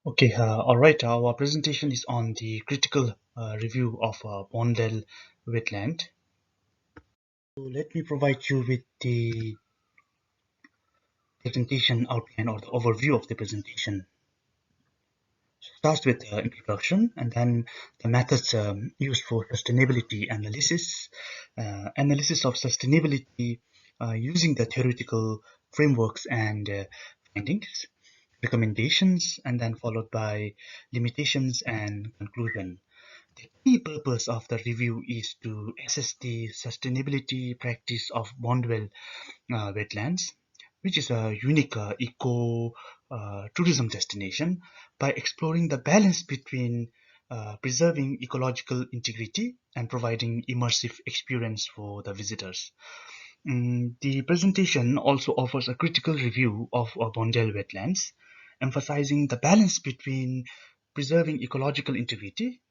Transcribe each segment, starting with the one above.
Okay, all right. Our presentation is on the critical review of Boondall wetland. So let me provide you with the presentation outline or the overview of the presentation. Starts with introduction and then the methods used for sustainability analysis, analysis of sustainability using the theoretical frameworks and findings, recommendations, and then followed by limitations and conclusion. The key purpose of the review is to assess the sustainability practice of Bondwell wetlands, which is a unique eco tourism destination, by exploring the balance between preserving ecological integrity and providing immersive experience for the visitors. The presentation also offers a critical review of Boondall wetlands, emphasizing the balance between preserving ecological integrity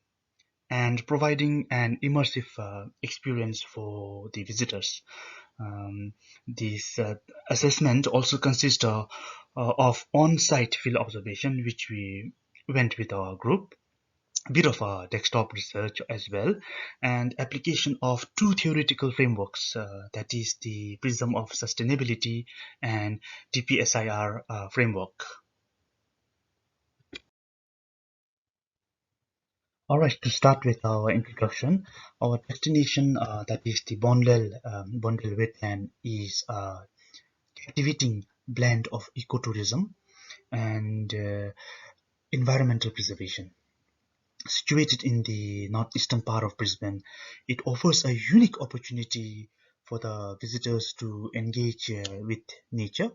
and providing an immersive experience for the visitors. This assessment also consists of on-site field observation, which we went with our group, a bit of desktop research as well, and application of two theoretical frameworks, that is the Prism of Sustainability and DPSIR framework. All right, to start with our introduction, our destination, that is the Boondall wetland, is a captivating blend of ecotourism and environmental preservation. Situated in the northeastern part of Brisbane, it offers a unique opportunity for the visitors to engage with nature.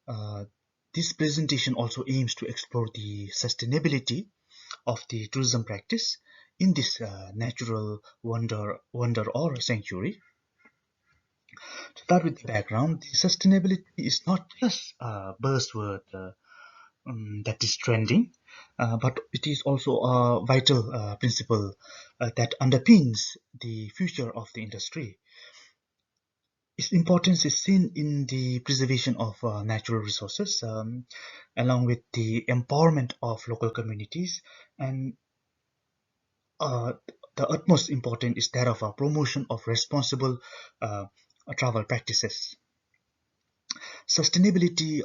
Uh, this presentation also aims to explore the sustainability of the tourism practice in this natural wonder or sanctuary. To start with the background, the sustainability is not just a buzzword that is trending, but it is also a vital principle that underpins the future of the industry. Its importance is seen in the preservation of natural resources, along with the empowerment of local communities, and uh, the utmost important is that of a promotion of responsible uh, travel practices. Sustainability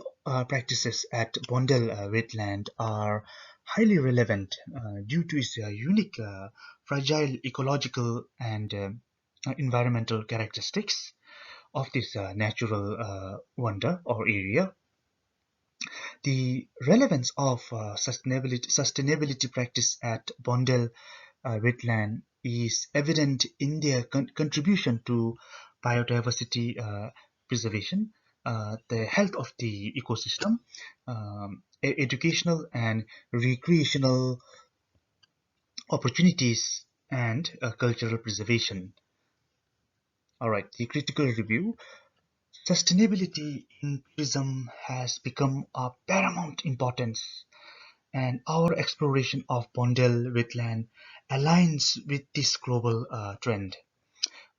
practices at Boondall wetland are highly relevant due to its unique, fragile ecological and environmental characteristics of this natural wonder or area. The relevance of sustainability practice at Boondall wetland is evident in their contribution to biodiversity preservation, the health of the ecosystem, educational and recreational opportunities, and cultural preservation. All right, the critical review. Sustainability in tourism has become of paramount importance, and our exploration of Boondall wetland aligns with this global trend.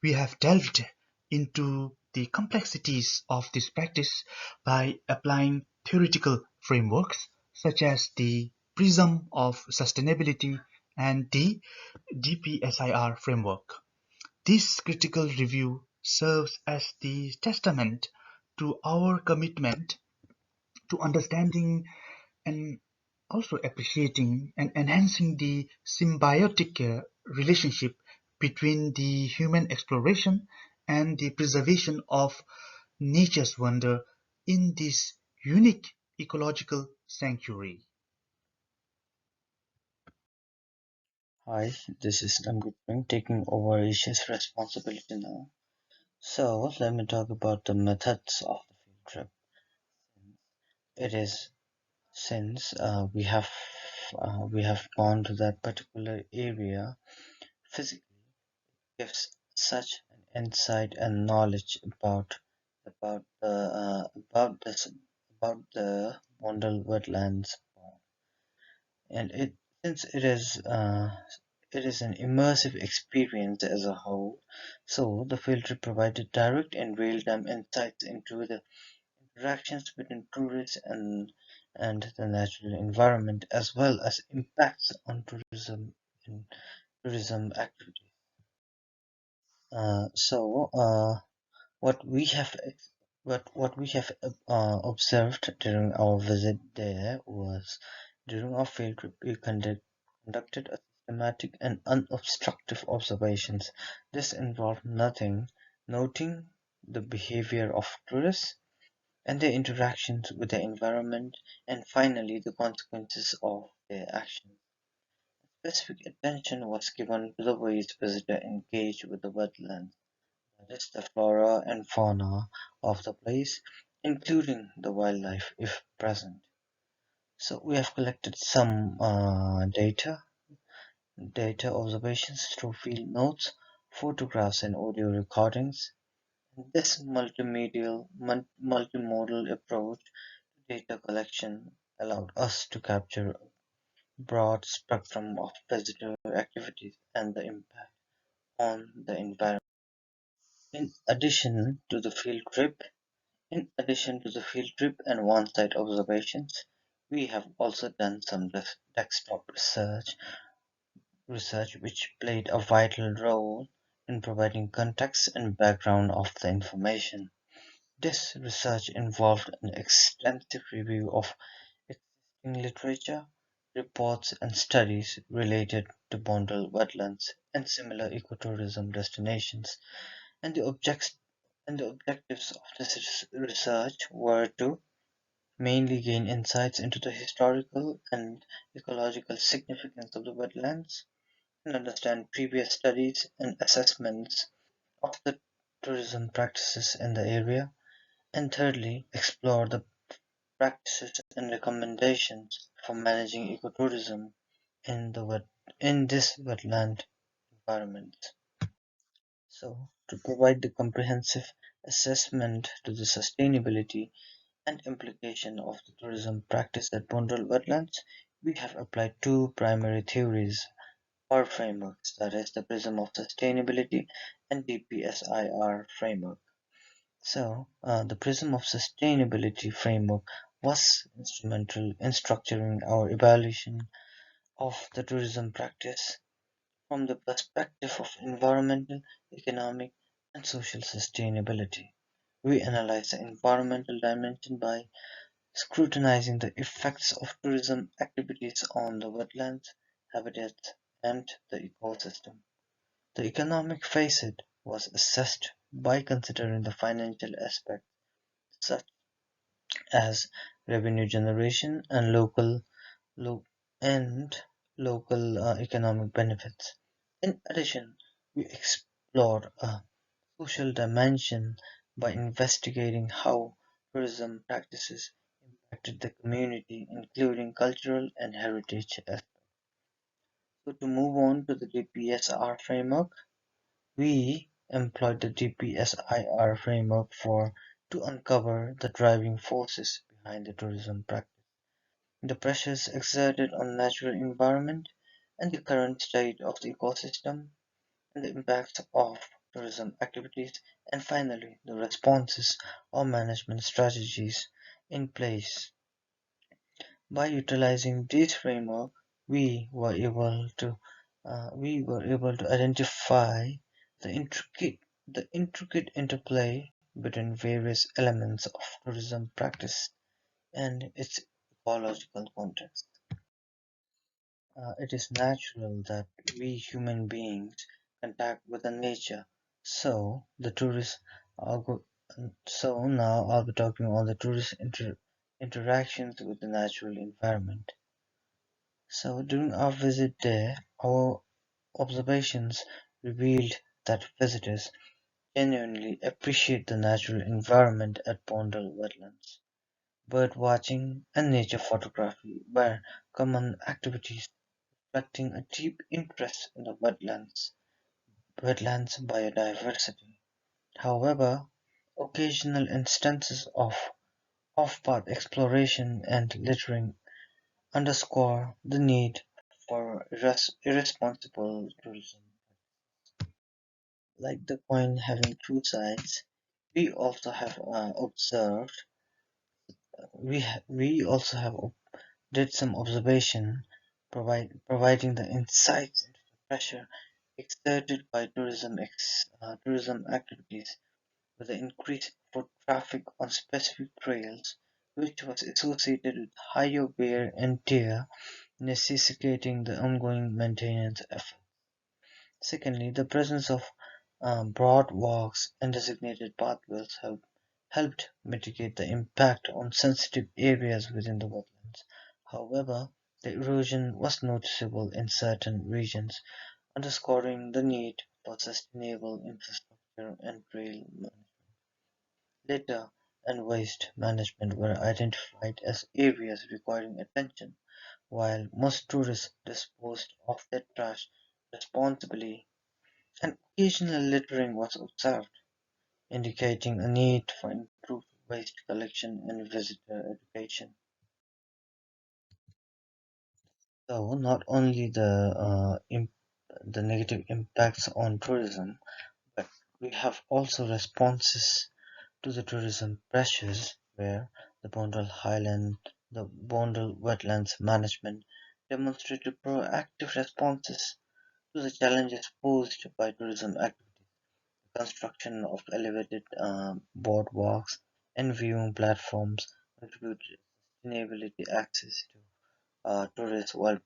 We have delved into the complexities of this practice by applying theoretical frameworks such as the Prism of Sustainability and the DPSIR framework. This critical review serves as the testament to our commitment to understanding and also appreciating and enhancing the symbiotic relationship between the human exploration and the preservation of nature's wonder in this unique ecological sanctuary. Hi, this is Namguping taking over Asia's responsibility now. So let me talk about the methods of the field trip. It is since we have gone to that particular area physically gives such an insight and knowledge about this about the Mondal wetlands, and it is an immersive experience as a whole. So the field trip provided direct and real-time insights into the interactions between tourists and and the natural environment, as well as impacts on tourism and tourism activities. So, what we have what we have observed during our visit there was during our field trip we conducted a systematic and unobstructive observations. This involved noting the behavior of tourists and their interactions with the environment, and finally the consequences of their actions. Specific attention was given to the ways visitors engage with the wetlands, that is, the flora and fauna of the place, including the wildlife if present. So we have collected some data observations through field notes, photographs, and audio recordings. This multimodal approach to data collection allowed us to capture a broad spectrum of visitor activities and the impact on the environment. In addition to the field trip, In addition to the field trip and on-site observations, we have also done some desktop research which played a vital role in providing context and background of the information. This research involved an extensive review of existing literature, reports and studies related to Boondall wetlands and similar ecotourism destinations, and the objectives of this research were to mainly gain insights into the historical and ecological significance of the wetlands, and understand previous studies and assessments of the tourism practices in the area, and thirdly, explore the practices and recommendations for managing ecotourism in in this wetland environment. So, to provide the comprehensive assessment to the sustainability and implication of the tourism practice at Boondall Wetlands, we have applied two primary theories or frameworks, that is, the Prism of Sustainability and DPSIR framework. So, the Prism of Sustainability framework was instrumental in structuring our evaluation of the tourism practice from the perspective of environmental, economic, and social sustainability. We analyze the environmental dimension by scrutinizing the effects of tourism activities on the wetlands, habitats, and the ecosystem. The economic facet was assessed by considering the financial aspects such as revenue generation and lo- and local economic benefits. In addition, we explored a social dimension by investigating how tourism practices impacted the community, including cultural and heritage aspects. So to move on to the DPSR framework, we employed the DPSIR framework for to uncover the driving forces behind the tourism practice, the pressures exerted on the natural environment, and the current state of the ecosystem, and the impacts of tourism activities, and finally the responses or management strategies in place. By utilizing this framework, we were able to identify the intricate interplay between various elements of tourism practice and its ecological context. It is natural that we human beings contact with the nature. So the tourist, I'll go, so now I'll be talking on the interactions with the natural environment. So during our visit there, our observations revealed that visitors genuinely appreciate the natural environment at Boondall Wetlands. Bird watching and nature photography were common activities reflecting a deep interest in the wetlands biodiversity. However, occasional instances of off-path exploration and littering underscore the need for irresponsible tourism. Like the coin having two sides, we also have observed we also have did some observation, providing the insights into the pressure exerted by tourism activities with the increased foot traffic on specific trails, which was associated with higher wear and tear, necessitating the ongoing maintenance effort. Secondly, the presence of broad walks and designated pathways have helped mitigate the impact on sensitive areas within the wetlands. However, the erosion was noticeable in certain regions, underscoring the need for sustainable infrastructure and trail management. Litter and waste management were identified as areas requiring attention, while most tourists disposed of their trash responsibly and occasional littering was observed, indicating a need for improved waste collection and visitor education. So, not only the negative impacts on tourism, but we have also responses to the tourism pressures where the Boondall Wetlands Management demonstrated proactive responses to the challenges posed by tourism activities. Construction of elevated boardwalks and viewing platforms contributed sustainability access to tourists while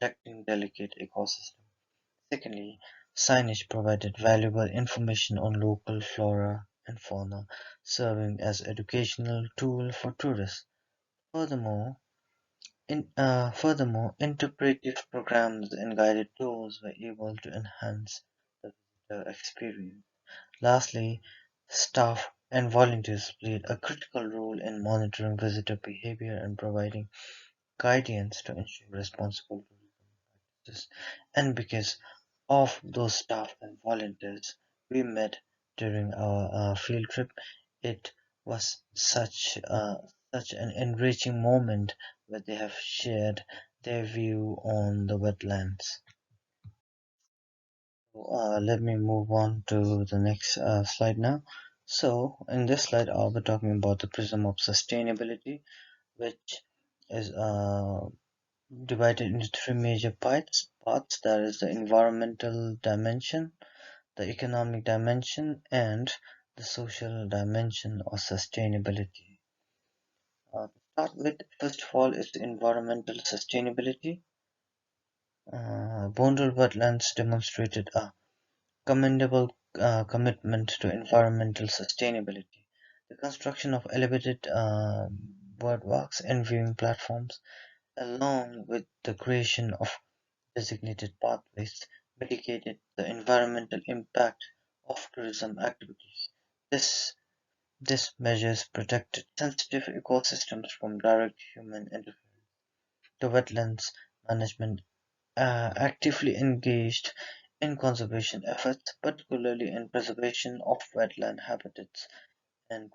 protecting delicate ecosystems. Secondly, signage provided valuable information on local flora and fauna, serving as educational tool for tourists. Furthermore, interpretive programs and guided tours were able to enhance the visitor experience. Lastly, staff and volunteers played a critical role in monitoring visitor behavior and providing guidance to ensure responsible tourism practices. And because of those staff and volunteers we met during our field trip, it was such an enriching moment where they have shared their view on the wetlands. Let me move on to the next slide now. So, in this slide, I'll be talking about the prism of sustainability, which is divided into three major parts. That is the environmental dimension, the economic dimension, and the social dimension of sustainability. To start with, first of all, is the environmental sustainability. Boondall Wetlands demonstrated a commendable commitment to environmental sustainability. The construction of elevated boardwalks and viewing platforms, along with the creation of designated pathways, mitigated the environmental impact of tourism activities. This This measures protected sensitive ecosystems from direct human interference. The wetlands management actively engaged in conservation efforts, particularly in preservation of wetland habitats and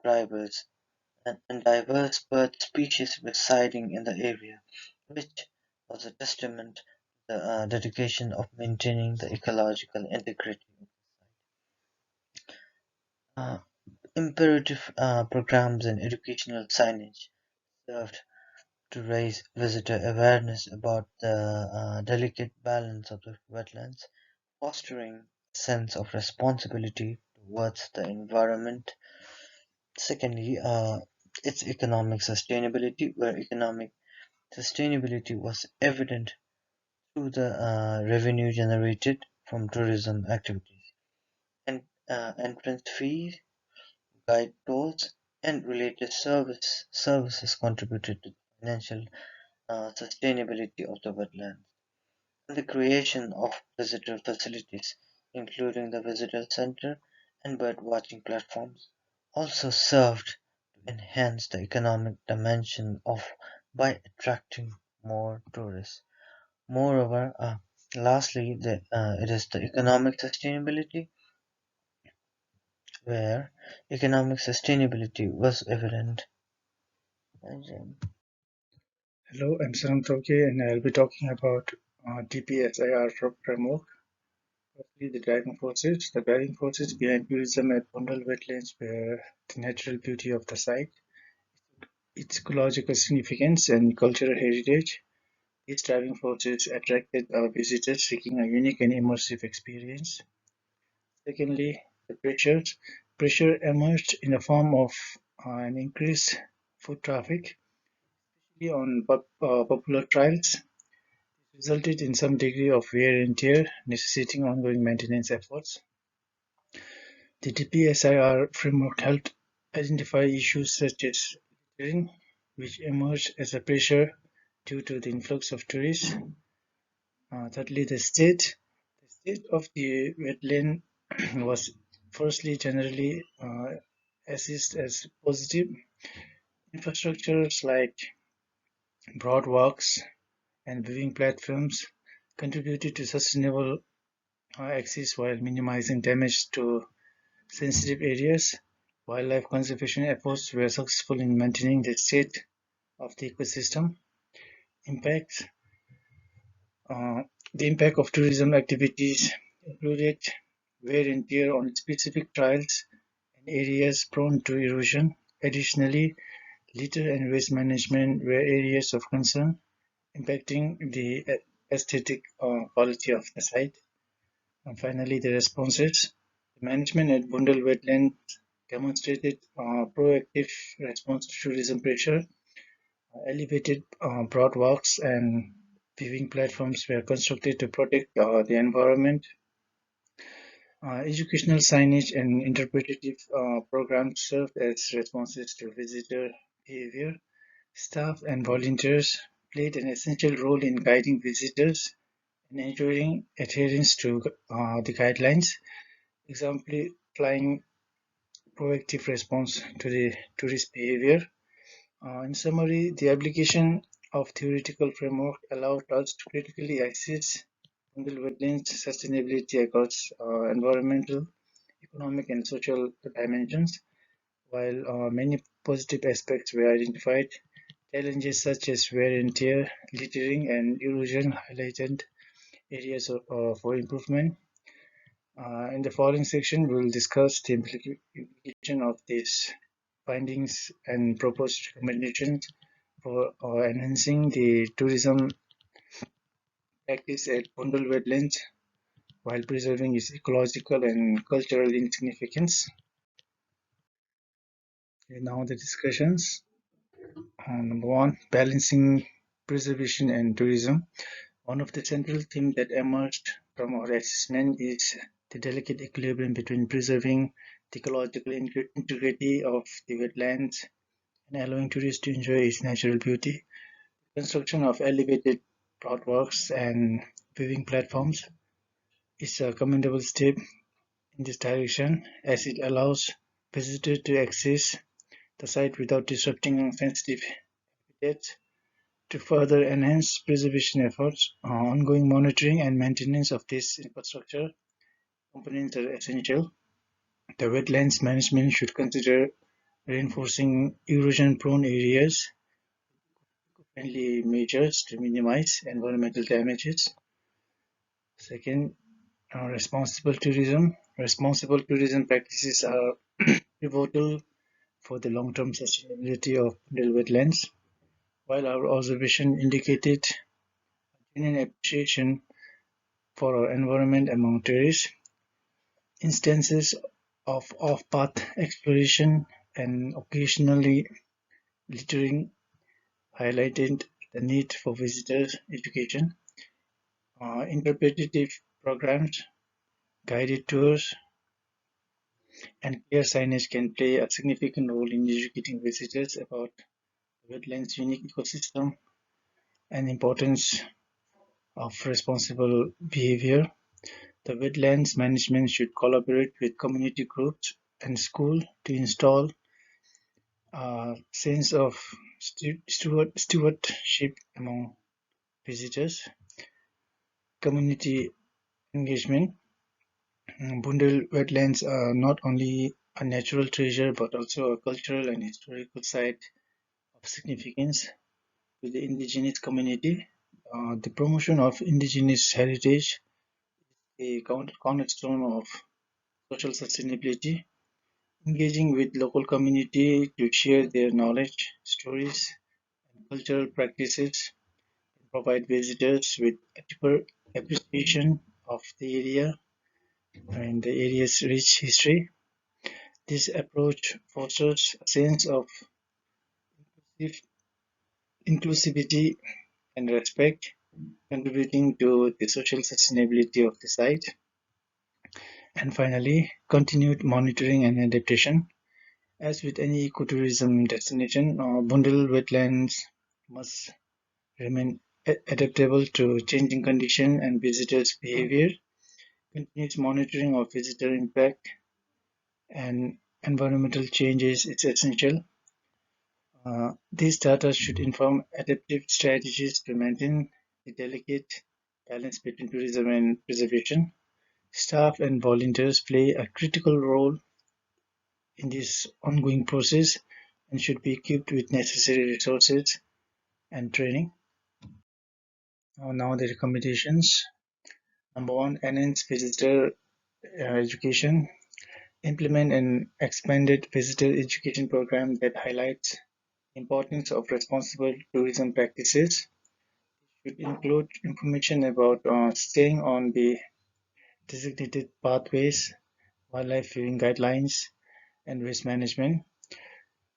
and diverse bird species residing in the area, which was a testament to the dedication of maintaining the ecological integrity. Uh, Imperative programs and educational signage served to raise visitor awareness about the delicate balance of the wetlands, fostering a sense of responsibility towards the environment. Secondly, its economic sustainability, where economic sustainability was evident through the revenue generated from tourism activities and entrance fees, guide tours, and related services contributed to the financial sustainability of the wetlands. And the creation of visitor facilities, including the visitor center and bird watching platforms, also served to enhance the economic dimension of by attracting more tourists. Moreover, lastly, it is the economic sustainability where economic sustainability was evident. Hello, I'm Saram Toke, and I'll be talking about DPSIR framework. Firstly, the driving forces. The driving forces behind tourism at Boondall Wetlands were the natural beauty of the site, its ecological significance and cultural heritage. These driving forces attracted visitors seeking a unique and immersive experience. Secondly, the pressures. Pressure emerged in the form of an increased foot traffic, especially on popular trails. This resulted in some degree of wear and tear, necessitating ongoing maintenance efforts. The DPSIR framework helped identify issues such as littering, which emerged as a pressure due to the influx of tourists. Thirdly, the state of the wetland was firstly generally assessed as positive. Infrastructures like broad walks and viewing platforms contributed to sustainable access while minimizing damage to sensitive areas. Wildlife conservation efforts were successful in maintaining the state of the ecosystem. Impact uh, the impact of tourism activities included wear and tear on specific trails and areas prone to erosion. Additionally, litter and waste management were areas of concern, impacting the aesthetic quality of the site. And finally, the responses. The management at Boondall Wetlands demonstrated proactive response to tourism pressure. Elevated broadwalks and viewing platforms were constructed to protect the environment. Educational signage and interpretative programs served as responses to visitor behavior. Staff and volunteers played an essential role in guiding visitors and ensuring adherence to the guidelines, exemplifying proactive response to the tourist behavior. In summary, the application of theoretical framework allowed us to critically assess Boondall wetlands sustainability across environmental, economic, and social dimensions. While many positive aspects were identified, challenges such as wear and tear, littering, and erosion highlighted areas for improvement. In the following section, we will discuss the implication of these findings and proposed recommendations for enhancing the tourism practice at Boondall Wetlands while preserving its ecological and cultural significance. Okay, now the discussions. Number one, balancing preservation and tourism. One of the central themes that emerged from our assessment is the delicate equilibrium between preserving the ecological integrity of the wetlands and allowing tourists to enjoy its natural beauty. Construction of elevated broadwalks and viewing platforms is a commendable step in this direction as it allows visitors to access the site without disrupting sensitive habitats. To further enhance preservation efforts, ongoing monitoring and maintenance of this infrastructure components are essential. The wetlands management should consider reinforcing erosion-prone areas, friendly measures to minimize environmental damages. Second, responsible tourism. Responsible tourism practices are pivotal for the long-term sustainability of the wetlands. While our observation indicated genuine appreciation for our environment among tourists, instances of off-path exploration and occasionally littering highlighted the need for visitors education. Interpretative programs, guided tours, and clear signage can play a significant role in educating visitors about the wetlands' unique ecosystem and importance of responsible behavior. The wetlands management should collaborate with community groups and schools to install a sense of stewardship among visitors. Community engagement. Boondall wetlands are not only a natural treasure but also a cultural and historical site of significance to the indigenous community. The promotion of indigenous heritage, a cornerstone of social sustainability. engaging with local community to share their knowledge, stories, and cultural practices, provide visitors with a deeper appreciation of the area and the area's rich history. This approach fosters a sense of inclusivity and respect, contributing to the social sustainability of the site. And finally, continued monitoring and adaptation. As with any ecotourism destination, Boondall Wetlands must remain adaptable to changing conditions and visitors' behavior. Continuous monitoring of visitor impact and environmental changes is essential. These data should inform adaptive strategies to maintain the delicate balance between tourism and preservation. Staff and volunteers play a critical role in this ongoing process and should be equipped with necessary resources and training. Now the recommendations. Number one, enhance visitor education. Implement an expanded visitor education program that highlights the importance of responsible tourism practices. It should include information about staying on the designated pathways, wildlife viewing guidelines, and waste management.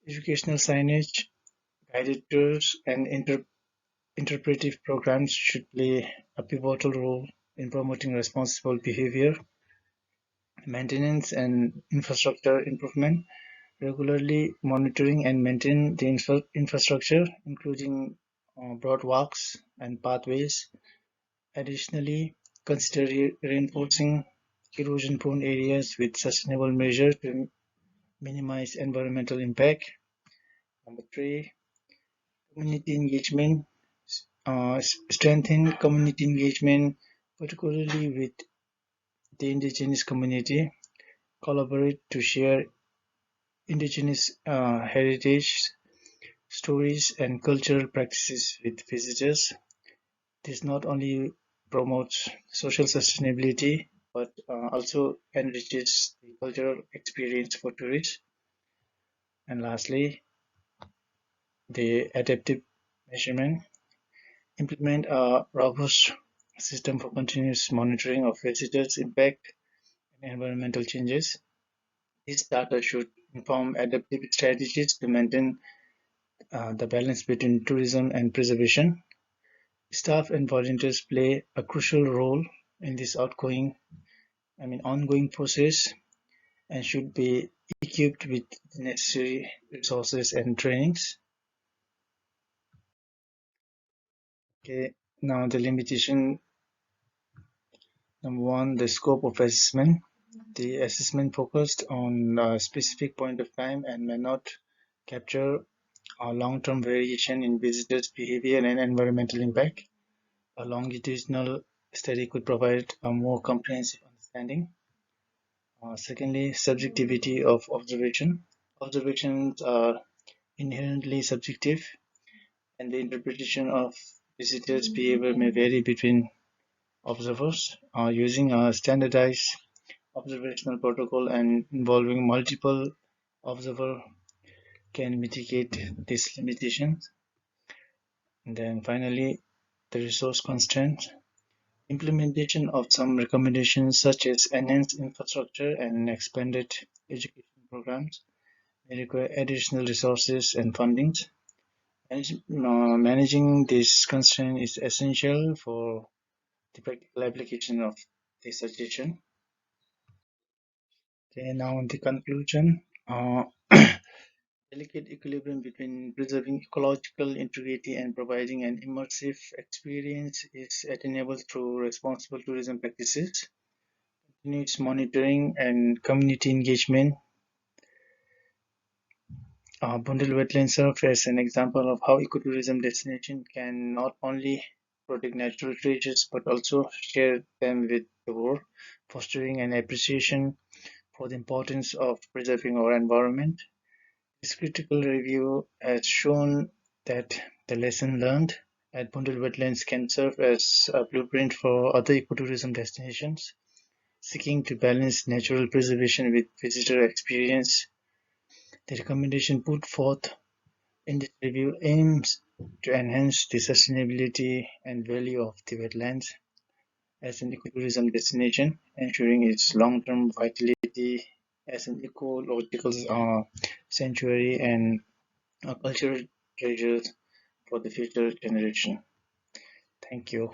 Educational signage, guided tours, and interpretive programs should play a pivotal role in promoting responsible behavior. Maintenance and infrastructure improvement. Regularly monitoring and maintain the infrastructure, including broadwalks and pathways. Additionally, consider reinforcing erosion-prone areas with sustainable measures to minimize environmental impact. Number three, community engagement. Strengthen community engagement, particularly with the indigenous community. Collaborate to share indigenous heritage, stories, and cultural practices with visitors. This not only promotes social sustainability but also enriches the cultural experience for tourists. And lastly, the adaptive measurement. Implement a robust system for continuous monitoring of visitors' impact and environmental changes. This data should inform adaptive strategies to maintain the balance between tourism and preservation. Staff and volunteers play a crucial role in this ongoing process and should be equipped with the necessary resources and trainings. Okay, now the limitation. Number one, the scope of assessment. The assessment focused on a specific point of time and may not capture a long-term variation in visitors' behavior and environmental impact. A longitudinal study could provide a more comprehensive understanding. Secondly, subjectivity of observation. Observations are inherently subjective, and the interpretation of visitors' behavior may vary between observers. Using a standardized observational protocol and involving multiple observers can mitigate these limitations. And then finally, the resource constraints. Implementation of some recommendations such as enhanced infrastructure and expanded education programs may require additional resources and funding. Managing this constraint is essential for the practical application of the suggestion. Okay, now in the conclusion, delicate equilibrium between preserving ecological integrity and providing an immersive experience is enabled through responsible tourism practices, continuous monitoring, and community engagement. Boondall Wetlands serves as an example of how ecotourism destination can not only protect natural treasures but also share them with the world, fostering an appreciation for the importance of preserving our environment. This critical review has shown that the lesson learned at Boondall Wetlands can serve as a blueprint for other ecotourism destinations, seeking to balance natural preservation with visitor experience. The recommendation put forth in this review aims to enhance the sustainability and value of the wetlands as an ecotourism destination, ensuring its long-term vitality as an ecological sanctuary and a cultural treasure for the future generation. Thank you.